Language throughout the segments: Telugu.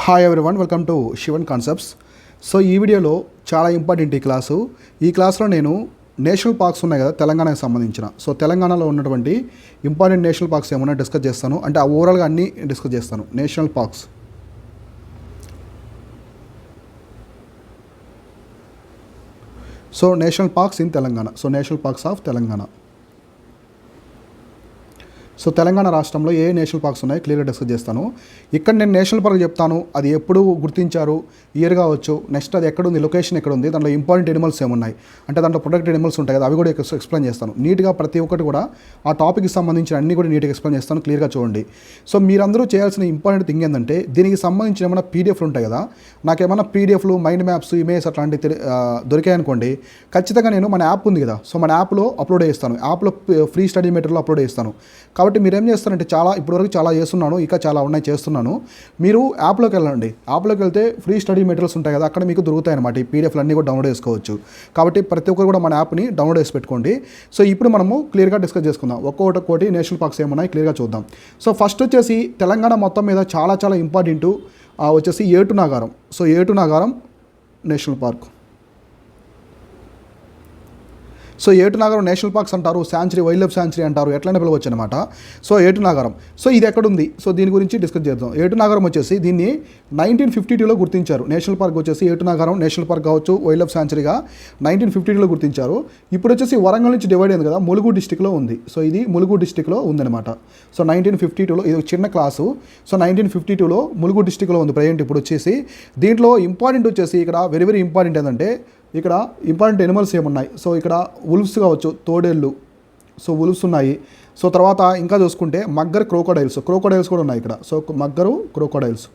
Hi everyone, welcome to Shivan concepts. So ఈ వీడియోలో చాలా ఇంపార్టెంట్ ఈ క్లాస్లో నేను నేషనల్ పార్క్స్ ఉన్నాయి కదా తెలంగాణకు సంబంధించిన. సో తెలంగాణలో ఉన్నటువంటి ఇంపార్టెంట్ నేషనల్ పార్క్స్ ఏమన్నా డిస్కస్ చేస్తాను, అంటే ఓవరాల్గా అన్నీ డిస్కస్ చేస్తాను. National parks, so national parks in Telangana, so national parks of Telangana. So Telangana రాష్ట్రంలో ఏ నేషనల్ పార్క్స్ ఉన్నాయో క్లియర్గా డిస్కస్ చేస్తాను. ఇక్కడ నేను నేషనల్ పార్క్ చెప్తాను, అది ఎప్పుడు గుర్తించారు, ఇయర్ కావచ్చు, నెక్స్ట్ అది ఎక్కడ ఉంది, లొకేషన్ ఎక్కడ ఉంది, దాంట్లో ఇంపార్టెంట్ ఎనిమల్స్ ఏమున్నాయి, అంటే దాంట్లో ప్రొటెక్టెడ్ ఎనిమల్స్ ఉంటాయి కదా, అవి కూడా ఎక్స్ప్లెయిన్ చేస్తాను నీట్గా. ప్రతి ఒక్కటి కూడా ఆ టాపిక్కి సంబంధించిన అన్ని కూడా నీట్గా ఎక్స్ప్లెయిన్ చేస్తాను, క్లియర్గా చూడండి. సో మీరందరూ చేయాల్సిన ఇంపార్టెంట్ థింగ్ ఏంటంటే, దీనికి సంబంధించిన ఏమైనా పీడిఎఫ్లు ఉంటాయి కదా, నాకేమైనా పీడిఎఫ్లు, మైండ్ మ్యాప్స్, ఇమేజ్ అట్లాంటివి దొరికాయనుకోండి, ఖచ్చితంగా నేను మన యాప్ ఉంది కదా, సో మన యాప్లో అప్లోడ్ చేస్తాను. యాప్లో ఫ్రీ స్టడీ మెటీరియల్ అప్లోడ్ చేస్తాను. కాబట్టి మీరు ఏం చేస్తారంటే, ఇప్పటివరకు చాలా చేస్తున్నాను, ఇంకా చాలా ఉన్నాయి చేస్తున్నాను. మీరు యాప్లోకి వెళ్ళండి. యాప్లోకి వెళ్తే ఫ్రీ స్టడీ మెటీరియల్స్ ఉంటాయి కదా, అక్కడ మీకు దొరుకుతాయి అనమాట. ఈ పీడిఎఫ్లు అన్నీ కూడా డౌన్లోడ్ చేసుకోవచ్చు. కాబట్టి ప్రతి ఒక్కరు కూడా మన యాప్ని డౌన్లోడ్ చేసి పెట్టుకోండి. సో ఇప్పుడు మనము క్లియర్గా డిస్కస్ చేసుకుందాం. ఒక్కొక్కటి నేషనల్ పార్క్స్ ఏమున్నాయి క్లియర్గా చూద్దాం. సో ఫస్ట్ వచ్చేసి తెలంగాణ మొత్తం మీద చాలా ఇంపార్టెంట్ వచ్చేసి Eturnagaram. So Eturnagaram national park. So Eturnagaram national parks అంటారు, శాంచురీ, వైల్డ్ లైఫ్ శాంచురీ అంటారు, ఎట్లయినా పిలవచ్చు అనమాట. సో ఏటునాగారం, సో ఇది ఎక్కడుంది, సో దీని గురించి డిస్కస్ చేద్దాం. ఏటునాగారం వచ్చేసి దీన్ని 1952లో గుర్తించారు. నేషనల్ పార్క్ వచ్చేసి ఏటునాగారం నేషనల్ పార్క్ కావచ్చు, వైల్డ్ లైఫ్ శాంచురీగా 1952లో గుర్తించారు. ఇప్పుడు వచ్చేసి వరంగల్ నుంచి డివైడ్ అయింది కదా, ములుగు డిస్టిక్లో ఉంది. సో ఇది ములుగు డిస్టిక్లో ఉందన్నమాట. సో 1952లో, ఇది చిన్న క్లాసు. సో 1952లో ములుగు డిస్టిక్లో ఉంది ప్రజెంట్. ఇప్పుడు వచ్చేసి దీంట్లో ఇంపార్టెంట్ వచ్చేసి ఇక్కడ వెరీ ఇంపార్టెంట్ ఏంటంటే, ఇక్కడ ఇంపార్టెంట్ ఎనిమల్స్ ఏమున్నాయి. సో ఇక్కడ ఉల్ఫ్స్ కావచ్చు, తోడేళ్ళు, సో ఉల్ఫ్స్ ఉన్నాయి. సో తర్వాత ఇంకా చూసుకుంటే మగ్గర్ క్రోకోడైల్స్ కూడా ఉన్నాయి ఇక్కడ. So mugger crocodiles,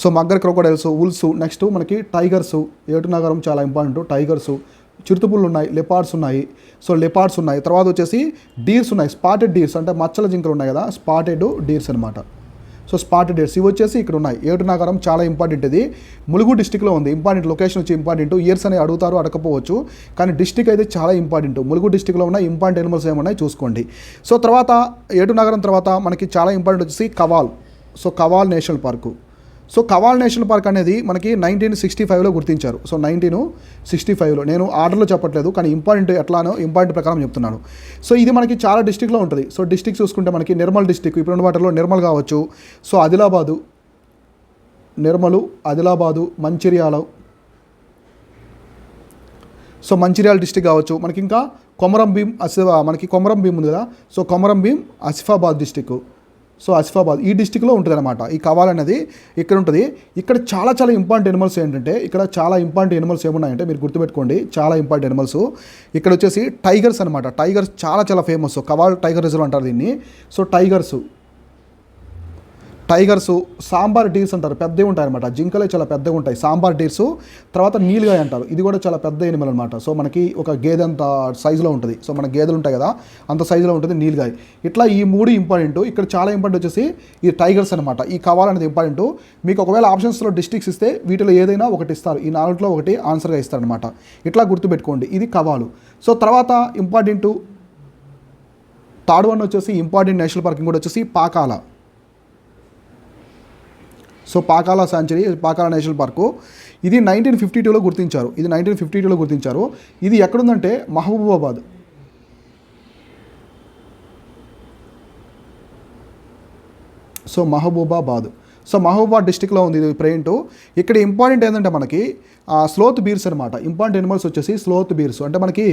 so mugger crocodiles, wolves. Next మనకి టైగర్స్, ఏటునాగారం చాలా ఇంపార్టెంట్. టైగర్స్, చిరుతపుళ్ళు ఉన్నాయి, లెపార్డ్స్ ఉన్నాయి. సో లెపార్డ్స్ ఉన్నాయి. తర్వాత వచ్చేసి డీర్స్ ఉన్నాయి, స్పాటెడ్ డీర్స్, అంటే మచ్చల జింకలు ఉన్నాయి కదా, స్పాటెడ్ డీర్స్ అనమాట. సో స్పాటెడ్ డీర్స్ ఇవి వచ్చేసి ఇక్కడ ఉన్నాయి. ఏటునాగారం చాలా ఇంపార్టెంట్. ఇది ములుగు డిస్టిక్లో ఉంది. ఇంపార్టెంట్ లొకేషన్ వచ్చి ఇంపార్టెంట్. ఇయర్స్ అని అడుగుతారు, అడగకపోవచ్చు, కానీ డిస్టిక్ అయితే చాలా ఇంపార్టెంట్. ములుగు డిస్టిక్లో ఉన్న ఇంపార్టెంట్ ఎనిమల్స్ ఏమున్నాయి చూసుకోండి. సో తర్వాత ఏటునాగారం తర్వాత మనకి చాలా ఇంపార్టెంట్ వచ్చేసి Kawal. So Kawal national park. So Kawal national park అనేది మనకి 1965లో గుర్తించారు. సో 1965లో, నేను ఆర్డర్లో చెప్పట్లేదు, కానీ ఇంపార్టెంట్ ప్రకారం చెప్తున్నాను. సో ఇది మనకి చాలా డిస్టిక్లో ఉంటుంది. సో డిస్టిక్ చూసుకుంటే మనకి నిర్మల్ డిస్టిక్, ఇప్పుడున్న వాటిలో నిర్మల్ కావచ్చు. So Adilabad, Mancherial, so Mancherial district కావచ్చు. మనకి ఇంకా కొమరం భీం ఉంది కదా, so Komaram Bheem Asifabad district. So Asifabad ఈ డిస్టిక్లో ఉంటుంది అనమాట. ఈ కవాల్ అనేది ఇక్కడ ఉంటుంది. ఇక్కడ చాలా ఇంపార్టెంట్ ఎనిమల్స్ ఏంటంటే, ఇక్కడ చాలా ఇంపార్టెంట్ ఎనిమల్స్ ఏమున్నాయంటే మీరు గుర్తుపెట్టుకోండి, చాలా ఇంపార్టెంట్ ఎనిమల్స్. ఇక్కడ వచ్చేసి టైగర్స్ అనమాట. టైగర్స్ చాలా ఫేమస్. కవాల్ టైగర్ రిజర్వ్ అంటారు దీన్ని. సో టైగర్సు, సాంబార్ డీర్స్ అంటారు, పెద్దవి ఉంటాయి అనమాట. జింకలే చాలా పెద్దగా ఉంటాయి, సాంబార్ డీర్సు. తర్వాత నీల్గాయ అంటారు, ఇది కూడా చాలా పెద్ద ఎనిమల్ అనమాట. సో మనకి ఒక గేదె అంత సైజులో ఉంటుంది. సో మన గేదెలు ఉంటాయి కదా, అంత సైజులో ఉంటుంది నీల్గాయ. ఇట్లా ఈ మూడు ఇంపార్టెంట్. ఇక్కడ చాలా ఇంపార్టెంట్ వచ్చేసి ఈ టైగర్స్ అనమాట. ఈ కవాల్ అనేది ఇంపార్టెంట్. మీకు ఒకవేళ ఆప్షన్స్లో డిస్ట్రిక్ట్స్ ఇస్తే వీటిలో ఏదైనా ఒకటి ఇస్తారు, ఈ నాలుగులో ఒకటి ఆన్సర్గా ఇస్తారనమాట. ఇట్లా గుర్తుపెట్టుకోండి, ఇది కవాలు. సో తర్వాత ఇంపార్టెంట్ థర్డ్ వన్ వచ్చేసి ఇంపార్టెంట్ నేషనల్ పార్క్ కూడా వచ్చేసి Pakala. So Pakala sanctuary, Pakala national park. ఇది 1952లో గుర్తించారు. ఇది ఎక్కడుందంటే మహబూబాబాద్. సో మహబూబాబాద్ డిస్టిక్లో ఉంది ఇది ప్రజెంట్. ఇక్కడ ఇంపార్టెంట్ ఏంటంటే మనకి స్లోత్ బీర్స్ అనమాట. ఇంపార్టెంట్ ఎనిమల్స్ వచ్చేసి స్లోత్ బీర్స్, అంటే మనకి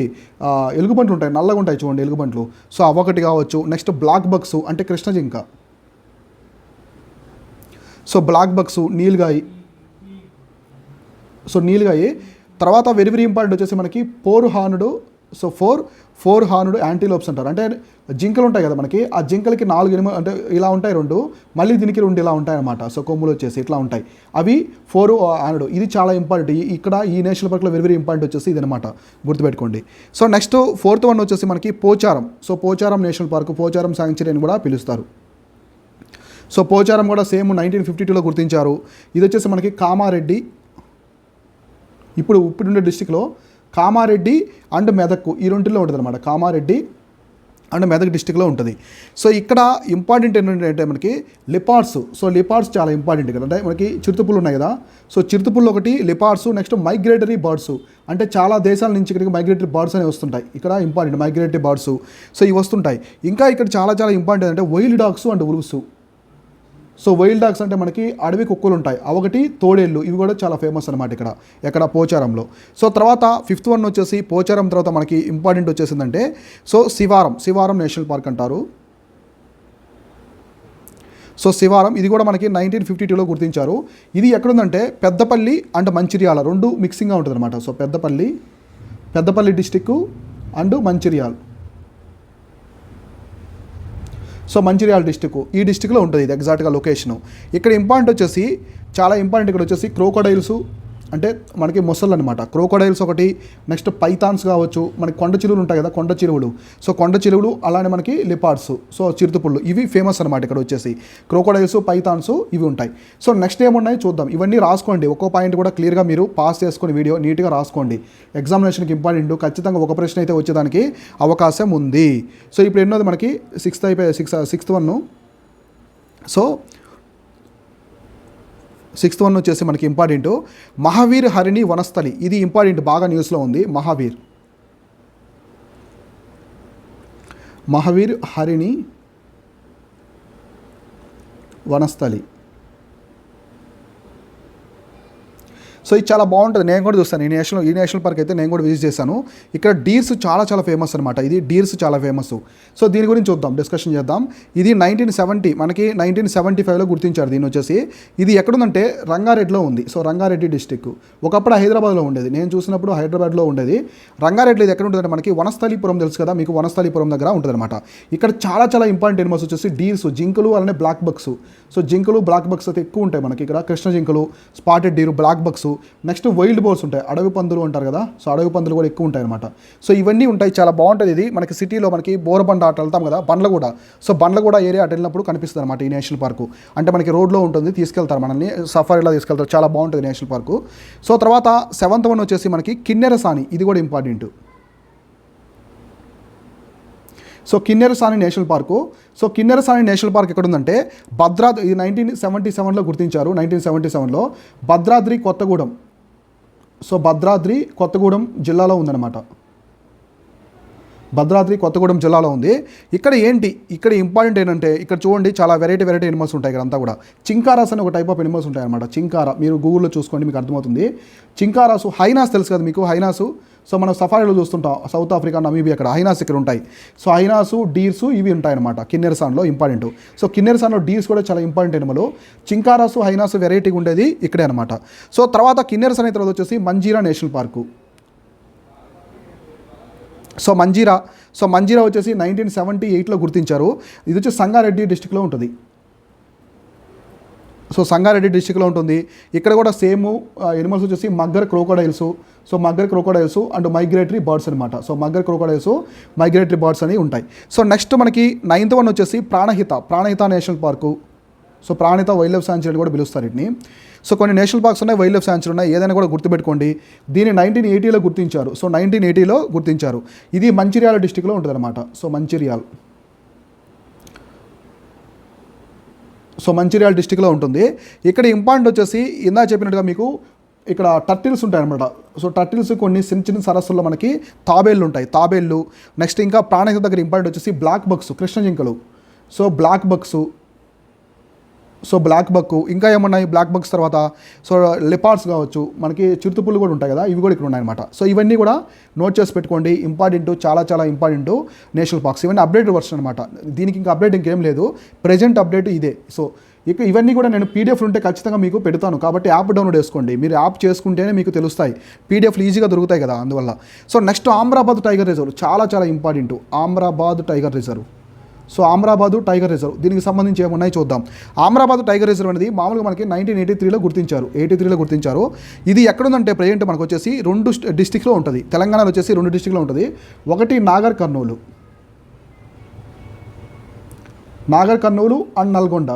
ఎలుగుబంట్లు ఉంటాయి, నల్లగా ఉంటాయి చూడండి ఎలుగుబంట్లు. సో అవొకటి కావచ్చు. నెక్స్ట్ బ్లాక్ బగ్స్, అంటే కృష్ణ జింక. So blackbucks, nilgai. తర్వాత వెరీ ఇంపార్టెంట్ వచ్చేసి మనకి four horned. So four horned antelopes అంటారు. అంటే జింకలు ఉంటాయి కదా మనకి, ఆ జింకలకి 4 అంటే ఇలా ఉంటాయి 2, మళ్ళీ దీనికి 2 ఇలా ఉంటాయి అనమాట. సో కొమ్ములు వచ్చేసి ఇట్లా ఉంటాయి, అవి 4 హార్న్డ్. ఇది చాలా ఇంపార్టెంట్. ఇక్కడ ఈ నేషనల్ పార్క్లో వెరీ ఇంపార్టెంట్ వచ్చేసి ఇది అనమాట, గుర్తుపెట్టుకోండి. సో నెక్స్ట్ ఫోర్త్ వన్ వచ్చేసి మనకి Pocharam. So Pocharam national park, Pocharam sanctuary అని కూడా పిలుస్తారు. సో పోచారం కూడా సేమ్ 1952లో గుర్తించారు. ఇది వచ్చేసి మనకి కామారెడ్డి, ఇప్పుడుండే డిస్టిక్లో కామారెడ్డి అండ్ మెదక్, ఈ రెండులో ఉంటుంది అనమాట. కామారెడ్డి అండ్ మెదక్ డిస్టిక్లో ఉంటుంది. సో ఇక్కడ ఇంపార్టెంట్ ఏంటంటే మనకి లిపార్డ్స్. సో లిపార్డ్స్ చాలా ఇంపార్టెంట్ కదా, అంటే మనకి చిరుతపులు ఉన్నాయి కదా, సో చిరుతపులు ఒకటి, లిపార్డ్స్, నెక్స్ట్ మైగ్రేటరీ బర్డ్స్, అంటే చాలా దేశాల నుంచి ఇక్కడికి మైగ్రేటరీ బర్డ్స్ అనేవి వస్తుంటాయి. ఇక్కడ ఇంపార్టెంట్ మైగ్రేటరీ బర్డ్స్, సో ఇవి వస్తుంటాయి. ఇంకా ఇక్కడ చాలా చాలా ఇంపార్టెంట్ అంటే wild dogs and wolves. So wild dogs అంటే మనకి అడవి కుక్కలు ఉంటాయి, అవొకటి తోడేళ్ళు, ఇవి కూడా చాలా ఫేమస్ అనమాట ఎక్కడ పోచారంలో. సో తర్వాత 5th వన్ వచ్చేసి పోచారం తర్వాత మనకి ఇంపార్టెంట్ వచ్చేసిందంటే సో శివారం నేషనల్ పార్క్ అంటారు. సో శివారం ఇది కూడా మనకి 1952లో గుర్తించారు. ఇది ఎక్కడుందంటే పెద్దపల్లి అండ్ మంచిర్యాల రెండు మిక్సింగ్గా ఉంటుంది అనమాట. So Peddapalli district and Mancherial. So Mancherial district, ఈ డిస్టిక్లో ఉంటుంది ఇది ఎగ్జాక్ట్గా లొకేషను. ఇక్కడ ఇంపార్టెంట్ వచ్చేసి చాలా ఇంపార్టెంట్ ఇక్కడ వచ్చేసి క్రోకోడైల్స్, అంటే మనకి మొసళ్ళు అనమాట. క్రోకోడైల్స్ ఒకటి, నెక్స్ట్ పైథాన్స్ కావచ్చు, మనకి కొండ చిలువలు ఉంటాయి కదా, కొండ చిలువలు. సో కొండ చిలువలు అలానే మనకి లిపార్డ్స్, సో చిరుతపుళ్ళు, ఇవి ఫేమస్ అనమాట. ఇక్కడ వచ్చేసి క్రోకోడైల్స్, పైథాన్స్ ఇవి ఉంటాయి. సో నెక్స్ట్ ఏమున్నాయి చూద్దాం. ఇవన్నీ రాసుకోండి, ఒక్కో పాయింట్ కూడా క్లియర్గా మీరు పాస్ చేసుకొని వీడియో నీట్గా రాసుకోండి. ఎగ్జామినేషన్కి ఇంపార్టెంట్, ఖచ్చితంగా ఒక ప్రశ్న అయితే వచ్చేదానికి అవకాశం ఉంది. సో ఇప్పుడు ఎన్నోది మనకి 6th అయిపోయి 6th one. So 6th one వచ్చేసి మనకి ఇంపార్టెంట్ మహావీర్ హరిణి వనస్థలి. ఇది ఇంపార్టెంట్, బాగా న్యూస్లో ఉంది. మహావీర్ హరిణి వనస్థలి. సో ఇది చాలా బాగుంటుంది, నేను కూడా చూస్తాను. ఈ నేషనల్ పార్క్ అయితే నేను కూడా విజిట్ చేశాను. ఇక్కడ డీర్స్ చాలా ఫేమస్ అనమాట. ఇది డీర్స్ చాలా ఫేమస్. సో దీని గురించి చూద్దాం, డిస్కషన్ చేద్దాం. ఇది 1970 మనకి 1975లో గుర్తించారు దీన్ని వచ్చేసి. ఇది ఎక్కడుందంటే రంగారెడ్డిలో ఉంది. సో రంగారెడ్డి డిస్టిక్ ఒకప్పుడు హైదరాబాద్లో ఉండేది, నేను చూసినప్పుడు హైదరాబాద్లో ఉండేది. రంగారెడ్డి ఇది ఎక్కడ ఉంటుందంటే మనకి వనస్థలిపురం తెలుసు కదా మీకు, వనస్థలిపురం దగ్గర ఉంటుంది అనమాట. ఇక్కడ చాలా ఇంపార్టెంట్ ఎనిమల్స్ వచ్చేసి డీర్స్, జింకలు, అలానే బ్లాక్ బక్స్. సో జింకలు, బ్లాక్ బక్స్ అయితే ఎక్కువ ఉంటాయి మనకి ఇక్కడ. కృష్ణ జింకలు, spotted deer, black bucks, next wild boars ఉంటాయి, అడవి పందులు అంటారు కదా. సో అడవి పందులు కూడా ఎక్కువ ఉంటాయి అనమాట. సో ఇవన్నీ ఉంటాయి, చాలా బాగుంటుంది. ఇది మనకి సిటీలో మనకి బోరబండ అటు వెళ్తాం కదా, బండ్లగూడ. సో బండ్లగూడ ఏరియా అటు వెళ్ళినప్పుడు కనిపిస్తుంది అనమాట ఈ నేషనల్ పార్కు. అంటే మనకి రోడ్లో ఉంటుంది, తీసుకెళ్తారు మనల్ని, సఫారీలా తీసుకెళ్తారు, చాలా బాగుంటుంది నేషనల్ పార్కు. సో తర్వాత 7th వన్ వచ్చేసి మనకి కిన్నెరసాని, ఇది కూడా important. So Kinnerasani national park. So Kinnerasani national park ఎక్కడ ఉందంటే ఇది 1977లో గుర్తించారు. 1977లో భద్రాద్రి కొత్తగూడెం. సో భద్రాద్రి కొత్తగూడెం జిల్లాలో ఉందన్నమాట. భద్రాద్రి కొత్తగూడెం జిల్లాలో ఉంది. ఇక్కడ ఇంపార్టెంట్ ఏంటంటే ఇక్కడ చూడండి, చాలా వెరైటీ ఎనిమల్స్ ఉంటాయి ఇక్కడ అంతా కూడా. చింకారాస్ అని ఒక టైప్ ఆఫ్ ఎనిమల్స్ ఉంటాయి అనమాట. చింకారా మీరు గూగుల్లో చూసుకోండి, మీకు అర్థమవుతుంది. చింకారాసు, హైనాస్ తెలుసు కదా మీకు, హైనాసు. సో మనం సఫారీలో చూస్తుంటాం, సౌత్ ఆఫ్రికా, నమీబియా, అక్కడ హైనాస్ ఇక్కడ ఉంటాయి. సో హైనాసు, డీర్సు ఇవి ఉంటాయన్నమాట కిన్నెరసాన్లో ఇంపార్టెంట్. సో కిన్నెరసాన్లో డీర్స్ కూడా చాలా ఇంపార్టెంట్ ఎనిమల్. చింకారాసు, హైనాసు వెరైటీగా ఉండేది ఇక్కడే అనమాట. సో తర్వాత కిన్నెరసాని తర్వాత వచ్చేసి Manjira national park. So Manjira వచ్చేసి 1978లో గుర్తించారు. ఇది వచ్చి సంగారెడ్డి డిస్టిక్లో ఉంటుంది. సో సంగారెడ్డి డిస్టిక్లో ఉంటుంది. ఇక్కడ కూడా సేమ్ ఎనిమల్స్ వచ్చేసి mugger crocodiles and migratory birds అనమాట. So mugger crocodiles, migratory birds అనేవి ఉంటాయి. సో నెక్స్ట్ మనకి 9th వన్ వచ్చేసి Pranahita national park. So Pranahita wildlife sanctuary కూడా పిలుస్తారు వీటిని. సో కొన్ని నేషనల్ పార్క్స్ ఉన్నాయి, వైల్డ్ లైఫ్ శాంచురీ ఉన్నాయి, ఏదైనా కూడా గుర్తుపెట్టుకోండి. దీన్ని 1980లో గుర్తించారు. సో 1980లో గుర్తించారు. ఇది మంచిర్యాల డిస్టిక్లో ఉంటుంది అనమాట. సో మంచిర్యాల డిస్టిక్లో ఉంటుంది. ఇక్కడ ఇంపార్టెంట్ వచ్చేసి ఇందా చెప్పినట్టుగా మీకు ఇక్కడ టర్టిల్స్ ఉంటాయి అనమాట. సో టర్టిల్స్ కొన్ని చిన్న సరస్సుల్లో మనకి తాబేళ్ళు ఉంటాయి, తాబేళ్ళు. నెక్స్ట్ ఇంకా ప్రాణహిత దగ్గర ఇంపార్టెంట్ వచ్చేసి బ్లాక్ బక్స్, కృష్ణ జింకలు. సో బ్లాక్ బక్, ఇంకా ఏమున్నాయి బ్లాక్ బక్స్ తర్వాత. సో లిపార్డ్స్ కావచ్చు, మనకి చిరుతపుళ్ళు కూడా ఉంటాయి కదా, ఇవి కూడా ఇక్కడ ఉన్నాయన్నమాట. సో ఇవన్నీ కూడా నోట్ చేసి పెట్టుకోండి, ఇంపార్టెంట్, చాలా ఇంపార్టెంట్ నేషనల్ పార్క్స్. ఇవన్నీ అప్డేట్ వర్షన్ అనమాట, దీనికి ఇంకా అప్డేట్ ఇంకేం లేదు, ప్రజెంట్ అప్డేట్ ఇదే. సో ఇవన్నీ కూడా నేను పీడిఎఫ్లు ఉంటే ఖచ్చితంగా మీకు పెడతాను, కాబట్టి యాప్ డౌన్లోడ్ చేసుకోండి. మీరు యాప్ చేసుకుంటేనే మీకు తెలుస్తాయి, పీడిఎఫ్లు ఈజీగా దొరుకుతాయి కదా, అందువల్ల. So next Amrabad tiger reserve, చాలా important. Amrabad tiger reserve. So Amrabad tiger reserve, దీనికి సంబంధించి ఏమున్నాయి చూద్దాం. ఆమ్రాబాద్ టైగర్ రిజర్వ్ అనేది మామూలుగా మనకి 1983లో గుర్తించారు. ఇది ఎక్కడుందంటే ప్రజెంట్ మనకు వచ్చేసి 2 డిస్టిక్లో ఉంటుంది. తెలంగాణలో వచ్చేసి 2 డిస్టిక్లో ఉంటుంది. ఒకటి Nagar Kurnool and Nalgonda.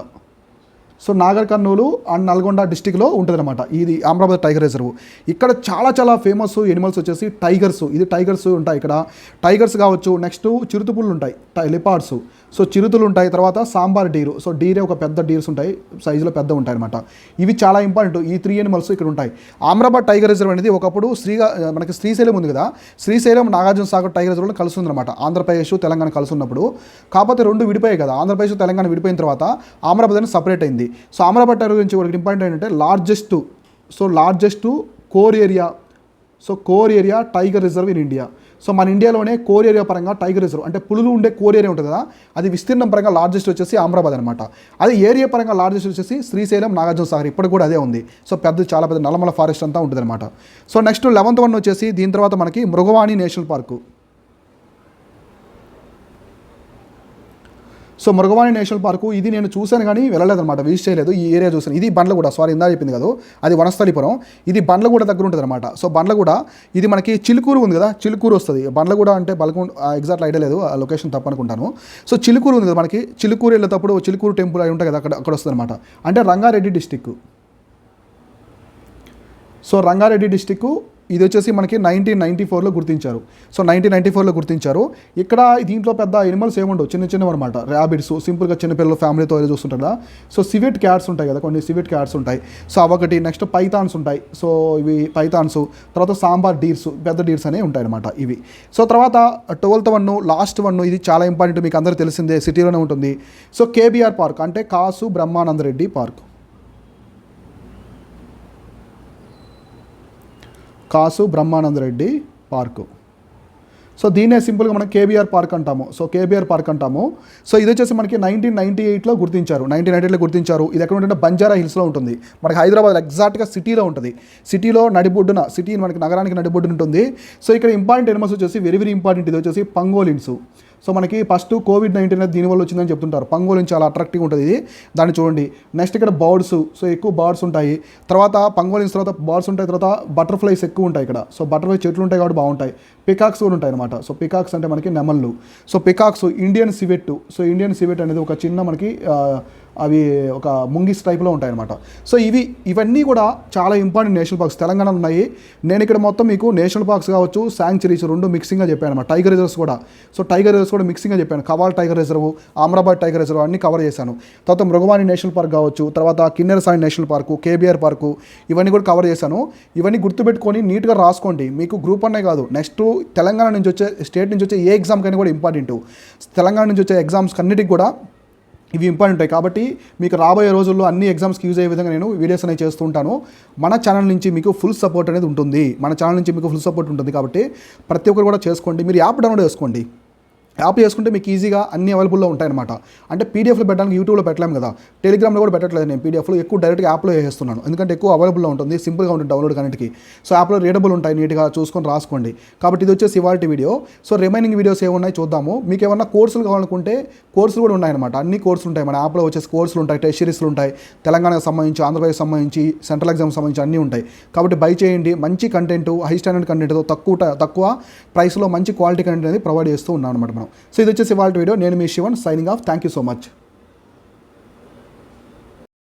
So Nagar Kurnool and Nalgonda డిస్టిక్లో ఉంటుందన్నమాట ఇది అమరాబాద్ టైగర్ రిజర్వ్. ఇక్కడ చాలా చాలా ఫేమస్ ఎనిమల్స్ వచ్చేసి టైగర్స్. ఇది టైగర్స్ ఉంటాయి ఇక్కడ, టైగర్స్ కావచ్చు. నెక్స్ట్ చిరుతపుళ్ళు ఉంటాయి, లిపార్డ్స్. సో చిరుతలు ఉంటాయి. తర్వాత సాంబార్ డీరు. సో డీరే ఒక పెద్ద డీర్స్ ఉంటాయి, సైజులో పెద్ద ఉంటాయి అనమాట. ఇవి చాలా ఇంపార్టెంట్. ఈ 3 ఎనిమల్స్ ఇక్కడ ఉంటాయి. అమరాబాద్ టైగర్ రిజర్వ్ అనేది ఒకప్పుడు మనకి శ్రీశైలం ఉంది కదా, శ్రీశైలం నాగార్జున సాగర్ టైగర్ రిజర్వ్లో కలిసి ఉందన్నమాట. ఆంధ్రప్రదేశ్ తెలంగాణ కలిసి ఉన్నప్పుడు. కాకపోతే 2 విడిపోయాయి కదా, ఆంధ్రప్రదేశ్ తెలంగాణ విడిపోయిన తర్వాత అమరాబాద్ అనేది సపరేట్ అయింది. సో అమరాబాద్ టైగర్ గురించి ఒకటి ఇంపార్టెంట్ ఏంటంటే largest core area tiger reserve in India. So మన ఇండియాలోనే కోర్ ఏరియా పరంగా టైగర్ రిజర్వ్ అంటే పులులు ఉండే కోర్ ఏరియా ఉంటుంది కదా, అది విస్తీర్ణం పరంగా లార్జెస్ట్ వచ్చేసి అమరాబాద్ అనమాట. అది ఏరియా పరంగా లార్జెస్ట్ వచ్చేసి శ్రీశైలం నాగార్జున సాగర్, ఇప్పుడు కూడా అదే ఉంది. సో చాలా పెద్ద నల్లమల ఫారెస్ట్ అంతా ఉంటుంది అనమాట. సో నెక్స్ట్ 11th వన్ వచ్చేసి దీని తర్వాత మనకి Mrugavani national park. So Mrugavani national park ఇది నేను చూశాను కానీ వెళ్ళలేదన్నమాట, విజిట్ చేయలేదు. ఈ ఏరియా చూసాను. ఇది బండ్లగూడ, ఇందా చెప్పింది కదా, అది వనస్థలిపురం. ఇది బండ్లగూడ దగ్గర ఉంటుంది అనమాట. సో బండ్లగూడ ఇది మనకి చిలుకూరు ఉంది కదా, చిలుకూరు వస్తుంది. బండ్లగూడ అంటే ఎగ్జాక్ట్ ఐడియా లేదు, ఆ లొకేషన్ తప్పనుకుంటాను. సో చిలుకూరు ఉంది కదా మనకి, చిలుకూరు వెళ్ళేటప్పుడు చిలుకూరు టెంపుల్ అవి ఉంటాయి కదా, అక్కడ వస్తుంది అనమాట. అంటే Rangareddy district. So Rangareddy district ఇది వచ్చేసి మనకి 1994లో గుర్తించారు. సో 1994లో గుర్తించారు. ఇక్కడ దీంట్లో పెద్ద ఎనిమల్స్ ఏముండవు, చిన్నవి అనమాట. ర్యాబిట్స్, సింపుల్గా చిన్నపిల్లలు ఫ్యామిలీతో చూస్తుంటారు కదా. సో సివెట్ క్యాట్స్ ఉంటాయి కదా, కొన్ని సివెట్ క్యాట్స్ ఉంటాయి. సో అవొకటి. నెక్స్ట్ పైథాన్స్ ఉంటాయి. సో ఇవి పైథాన్స్. తర్వాత సాంబార్ డీర్స్, పెద్ద డీర్స్ అనేవి ఉంటాయి అనమాట ఇవి. సో తర్వాత 12th వన్, లాస్ట్ వన్, ఇది చాలా ఇంపార్టెంట్, మీకు అందరూ తెలిసిందే, సిటీలోనే ఉంటుంది. సో కేబీఆర్ పార్క్ అంటే కాసు బ్రహ్మానందరెడ్డి పార్క్. కాసు బ్రహ్మానందరెడ్డి పార్కు. సో దీన్నే సింపుల్గా మనం కేబీఆర్ పార్క్ అంటాము. సో ఇది వచ్చేసి మనకి 1998లో గుర్తించారు. 1998లో గుర్తించారు. ఇది ఎక్కడ ఉంటుంటే బంజారా హిల్స్లో ఉంటుంది. మనకి హైదరాబాద్ ఎగ్జాక్ట్గా సిటీలో ఉంటుంది. సిటీలో నడిబొడ్డున, సిటీ మనకి నగరానికి నడిబొడ్డున ఉంటుంది. సో ఇక్కడ ఇంపార్టెంట్ ఎనిమల్స్ వచ్చేసి వెరీ ఇంపార్టెంట్. ఇది వచ్చేసి పంగోలిన్స్. సో మనకి ఫస్ట్ కోవిడ్-19 అనేది దీనివల్ల వచ్చిందని చెప్తుంటారు. పంగోలిన్ చాలా అట్రాక్టివ్గా ఉంటుంది ఇది, దాన్ని చూడండి. నెక్స్ట్ ఇక్కడ బర్డ్స్. సో ఎక్కువ బర్డ్స్ ఉంటాయి. తర్వాత పంగోలిన్స్ తర్వాత బర్డ్స్ ఉంటాయి. తర్వాత బటర్ఫ్లైస్ ఎక్కువ ఉంటాయి ఇక్కడ. సో బటర్ఫ్లై చెట్లు ఉంటాయి కాబట్టి బాగుంటాయి. పికాక్స్ కూడా ఉంటాయి అనమాట. సో పికాక్స్ అంటే మనకి నెమళ్ళు. So peacocks, Indian civet. So Indian civet అనేది ఒక చిన్న మనకి అవి ఒక ముంగిస్ టైప్లో ఉంటాయి అనమాట. సో ఇవన్నీ కూడా చాలా ఇంపార్టెంట్ నేషనల్ పార్క్స్ తెలంగాణలో ఉన్నాయి. నేను ఇక్కడ మొత్తం మీకు నేషనల్ పార్క్స్ కావచ్చు, శాంక్చురీస్ 2 మిక్సింగ్గా చెప్పాను అనమాట. టైగర్ రిజర్వ్స్ కూడా. సో టైగర్ రిజర్వ్స్ కూడా మిక్సింగ్గా చెప్పాను. Kawal tiger reserve, Amrabad tiger reserve అన్ని కవర్ చేశాను. తర్వాత మృగవాణి నేషనల్ పార్క్ కావచ్చు, తర్వాత Kinnerasani national park, KBR park, ఇవన్నీ కూడా కవర్ చేశాను. ఇవన్నీ గుర్తుపెట్టుకొని నీట్గా రాసుకోండి. మీకు గ్రూప్ అనే కాదు, నెక్స్ట్ తెలంగాణ నుంచి వచ్చే, స్టేట్ నుంచి వచ్చే ఏ ఎగ్జామ్కైనా కూడా ఇంపార్టెంట్. తెలంగాణ నుంచి వచ్చే ఎగ్జామ్స్ అన్నిటికి కూడా ఇవి ఇంపార్టెంట్ ఉంటాయి. కాబట్టి మీకు రాబోయే రోజుల్లో అన్ని ఎగ్జామ్స్కి యూజ్ అయ్యే విధంగా నేను వీడియోస్ అనేవి చేస్తూ ఉంటాను. మన ఛానల్ నుంచి మీకు ఫుల్ సపోర్ట్ అనేది ఉంటుంది. కాబట్టి ప్రతి ఒక్కరు కూడా చేసుకోండి. మీరు యాప్ డౌన్లోడ్ చేసుకోండి. యాప్ చేసుకుంటే మీకు ఈజీగా అన్ని అవైలబుల్లో ఉంటాయన్నమాట. అంటే పీడిఎఫ్లో పెట్టడానికి యూట్యూబ్లో పెట్టలేము కదా, టెలిగ్రామ్లో కూడా పెట్టట్లేదు నేను పీడిఎఫ్లో, ఎక్కువ డైరెక్ట్గా యాప్లో చేస్తున్నాను. ఎందుకంటే ఎక్కువ అవైలబుల్లో ఉంటుంది, సింపుల్గా ఉంటుంది డౌన్లోడ్ కన్నిటికి. సో యాప్లో రీడబుల్ ఉంటాయి, నీట్గా చూసుకొని రాసుకోండి. కాబట్టి ఇది వచ్చేసి ఇవాల్టి వీడియో. సో రిమైనింగ్ వీడియోస్ ఏమున్నాయి చూద్దాము. మీకు ఏమన్నా కోర్సులు కావాలనుకుంటే కోర్సులు కూడా ఉన్నాయన్నమాట. అన్ని కోర్సులు ఉంటాయి మన యాప్లో వచ్చేసి. కోర్సులు ఉంటాయి, టెస్ట్ సిరీస్లు ఉంటాయి, తెలంగాణకు సంబంధించి, ఆంధ్రప్రదేశ్ సంబంధించి, సెంట్రల్ ఎగ్జామ్కి సంబంధించి అన్నీ ఉంటాయి. కాబట్టి బై చేయండి. మంచి కంటెంట్, హై స్టాండర్డ్ కంటెంట్తో తక్కువ ప్రైస్లో మంచి క్వాలిటీ కంటెంట్ అనేది ప్రొవైడ్ చేస్తూ ఉన్నాం అనమాట మనం. సో ఇది వచ్చేసి ఇవాల్టి వీడియో. నేను మీ Shivan, signing off. Thank you so much.